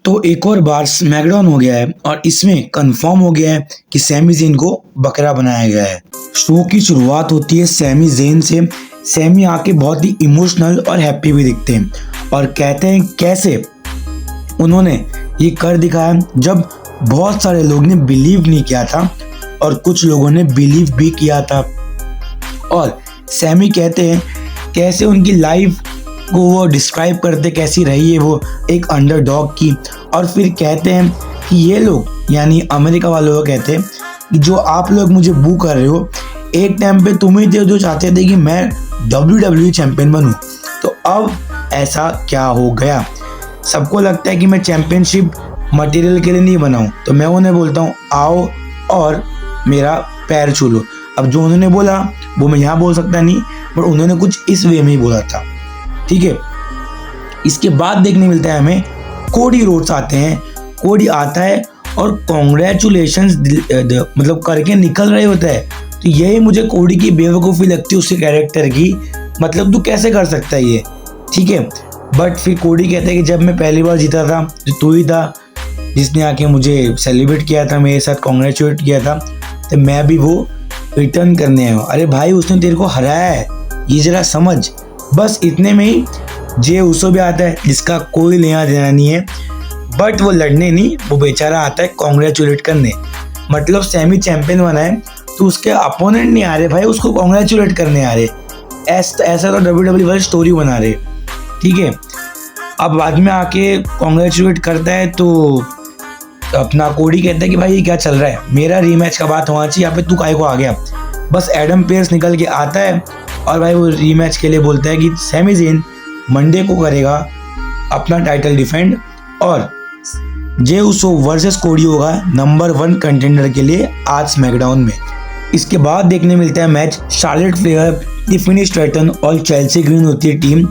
तो एक और बार स्मैकडाउन हो गया है और इसमें कंफर्म हो गया है कि सैमी ज़ेन को बकरा बनाया गया है। शो की शुरुआत होती है सैमी ज़ेन से। सैमी आके बहुत ही इमोशनल और हैप्पी भी दिखते हैं और कहते हैं कैसे उन्होंने ये कर दिखाया जब बहुत सारे लोग ने बिलीव नहीं किया था और कुछ लोगों ने बिलीव भी किया था। और सैमी कहते हैं कैसे उनकी लाइफ को वो डिस्क्राइब करते कैसी रही है वो एक अंडरडॉग की। और फिर कहते हैं कि ये लोग यानी अमेरिका वालों को कहते हैं कि जो आप लोग मुझे बू कर रहे हो, एक टाइम पे तुम ही थे जो चाहते थे कि मैं WWE चैंपियन बनूं, तो अब ऐसा क्या हो गया। सबको लगता है कि मैं चैंपियनशिप मटेरियल के लिए नहीं बनाऊं, तो मैं उन्हें बोलता हूं आओ और मेरा पैर छू लो। अब जो उन्होंने बोला वो मैं यहाँ बोल सकता नहीं, पर उन्होंने कुछ इस वे में ही बोला था, ठीक है। इसके बाद देखने मिलता है हमें कोडी रोड्स आते हैं। कोडी आता है और कॉन्ग्रेचुलेशंस मतलब करके निकल रहे होता है। तो यही मुझे कोडी की बेवकूफ़ी लगती है उसके कैरेक्टर की, मतलब तू कैसे कर सकता है ये, ठीक है। बट फिर कोडी कहता है कि जब मैं पहली बार जीता था तो तू ही था जिसने आके मुझे सेलिब्रेट किया था, मेरे साथ कॉन्ग्रेचुलेट किया था, तो मैं भी वो रिटर्न करने आया हूँ। अरे भाई उसने तेरे को हराया है, ये जरा समझ। बस इतने में ही जे उसो भी आता है जिसका कोई लेना देना नहीं है, बट वो लड़ने नहीं, वो बेचारा आता है कॉन्ग्रेचुलेट करने। मतलब सैमी चैंपियन बना है तो उसके अपोनेंट नहीं आ रहे भाई, उसको कॉन्ग्रेचुलेट करने आ रहे। ऐसा तो WWE वाली स्टोरी बना रहे, ठीक है। अब बाद में आके कॉन्ग्रेचुलेट करता है तो अपना कोडी कहता है कि भाई ये क्या चल रहा है, मेरा रीमैच का बात होना चाहिए, यहाँ पे तू काहे को आ गया। बस एडम पेयर्स निकल के आता है और भाई वो रीमैच के लिए बोलता है कि सैमी ज़ेन मंडे को करेगा अपना टाइटल डिफेंड और जे उसो वर्सेस कोडी होगा नंबर 1 कंटेंडर के लिए आज स्मैकडाउन में। इसके बाद देखने मिलता है match Charlotte Flair, Tiffany Stratton और चेल्सी ग्रीन होती है टीम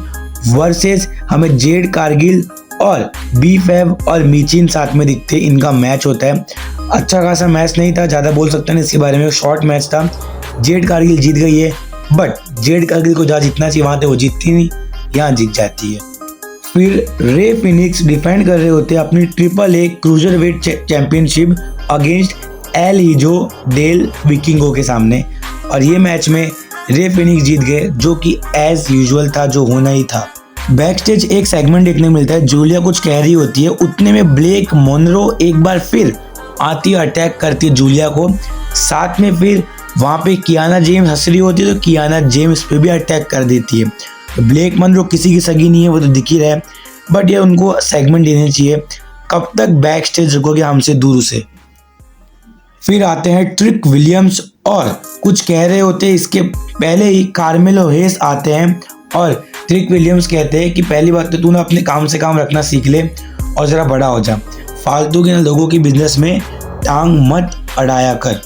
वर्सेस हमें जेड कारगिल और बी फैब और मीचिन साथ में दिखते हैं। इनका मैच होता है। अच्छा खासा मैच नहीं था, ज़्यादा बोल सकते नहीं इसके बारे में, शॉर्ट मैच था। जेड कारगिल जीत गई है, बट जेड कारगिल को जहाँ जीतना चाहिए वहाँ पे वो जीतती नहीं, यहाँ जीत जाती है। फिर रे फिनिक्स डिफेंड कर रहे होते हैं अपनी AAA cruiser weight championship against El Hijo del Vikingo के सामने, और ये मैच में रे फिनिक्स जीत गए जो कि एज यूजुअल था, जो होना ही था। बैक स्टेज एक सेगमेंट देखने मिलता है, जूलिया कुछ कह रही होती है, उतने में ब्लेक मोनरो एक बार फिर आती है, अटैक करती है जूलिया को। साथ में फिर वहाँ पे कियाना जेम्स हंस रही होती है तो कियाना जेम्स पे भी अटैक कर देती है। तो ब्लेक मोनरो किसी की सगी नहीं है, वो तो दिख ही रहा है, बट ये उनको सेगमेंट देना चाहिए। कब तक बैक स्टेज रुकोगे हमसे दूर से। फिर आते हैं ट्रिक विलियम्स और कुछ कह रहे होते हैं, इसके पहले ही कार्मेलो हेस आते हैं और ट्रिक विलियम्स कहते हैं कि पहली बात तो तू ना अपने काम से काम रखना सीख ले और ज़रा बड़ा हो जा, फालतू के ना लोगों की बिजनेस में टांग मत अड़ाया कर।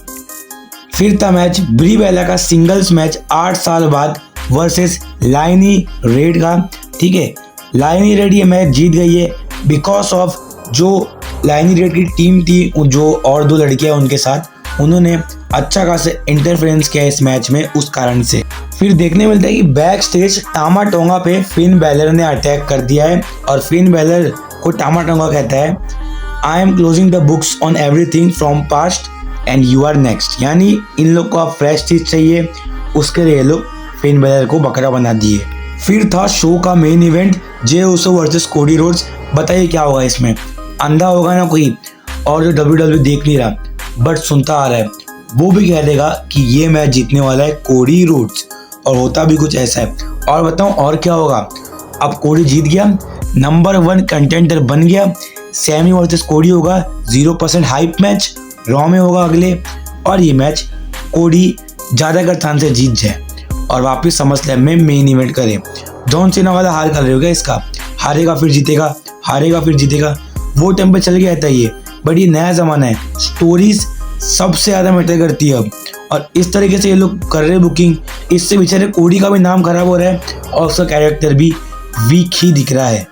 फिर था मैच ब्री बेला का सिंगल्स मैच 8 साल बाद वर्सेस लाइनी रेड का, ठीक है। लाइनी रेड ये मैच जीत गई है बिकॉज ऑफ जो लाइनी रेड की टीम थी, जो और 2 लड़कियां उनके साथ, उन्होंने अच्छा खासा इंटरफेरेंस किया इस मैच में, उस कारण से। फिर देखने मिलता है कि बैक स्टेज टामा टोंगा पे फिन बैलर ने अटैक कर दिया है और फिन बैलर को टामा टोंगा कहता है I am closing the books on everything from past and you are next. यानी इन लोग को अब फ्रेश चीज चाहिए, उसके लिए लोग फिन बैलर को बकरा बना दिए। फिर था शो का मेन इवेंट जे उसो वर्सेस कोडी रोड्स। बताइए क्या होगा इसमें, अंधा होगा ना कोई और जो WWE देख नहीं रहा बट सुनता आ रहा है, वो भी कह देगा कि ये मैच जीतने वाला है कोडी रोड्स, और होता भी कुछ ऐसा है। और बताऊं और क्या होगा, अब कोडी जीत गया, नंबर 1 कंटेंडर बन गया, सैमी वर्सेस कोडी होगा 0% हाइप मैच, रॉ में होगा अगले, और ये मैच कोडी ज़्यादातर चांस से जीत जाए और वापस समरस्लैम में मेन इवेंट करे। जॉन सीना वाला हाल कर रहे होगा इसका, हारेगा फिर जीतेगा, हारेगा फिर जीतेगा, वो टाइम पे चल गया था ये। बट ये नया ज़माना है, स्टोरीज सबसे ज़्यादा मैटर करती है अब, और इस तरीके से ये लोग कर रहे बुकिंग, इससे बेचारे कोडी का भी नाम खराब हो रहा है और उसका कैरेक्टर भी वीक ही दिख रहा है।